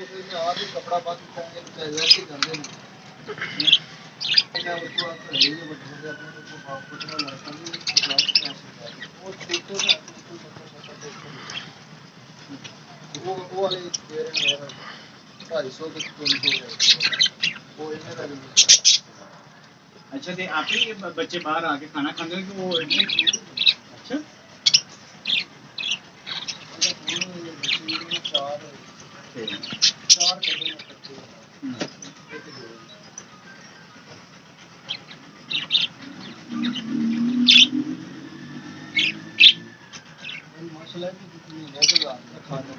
उसमें आप ही कपड़ा बंद करके वैसे करते हैं उसको आप ये बच्चों अपने को माफ करना लड़का भी क्लास क्या सीखा वो देखो ना वो वाले दे रहे हैं 250 के 300 वो इन्हें का अच्छा तो आप ही बच्चे बाहर आके खाना खाते हैं कि वो अच्छा चार मसला है कि महीने के बाद खाना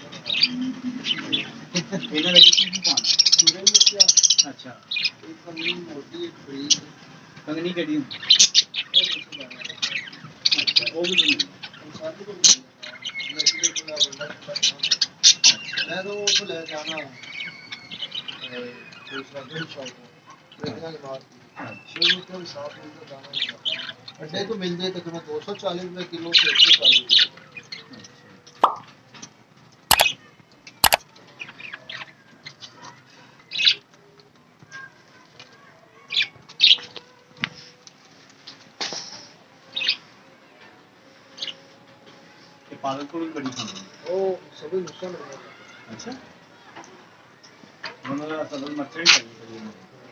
इन्हें लगी चीज़ पाना पूरे में क्या अच्छा एक कंगनी मोटी एक बड़ी कंगनी कड़ी अच्छा वो भी सारी को मैं तो उसको ले जाना दूसरा दिन शॉप के बाद फिर साफ मिलता दाना अड्डे तो मिल जाए तकरीबन 240 रुपये किलो से 140 रुपये पालक को भी बड़ी खाना वो सभी नुकसान हो गया अच्छा उन्होंने सब मच्छर ही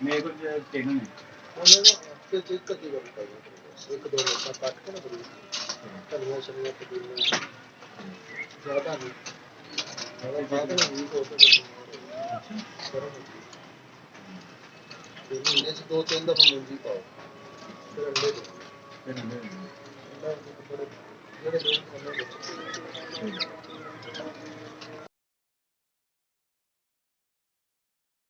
मेरे को टेढ़े नहीं उन्होंने आपके चेक कर दिया एक दो मिनट काट के ना बड़ी धनिया शनिया पुदीना ज़्यादा नहीं ज़्यादा नहीं तो गरम महीने से 2-3 दफ़ा मुंजी पाओ फिर अंडे दो अंडा बड़े बड़े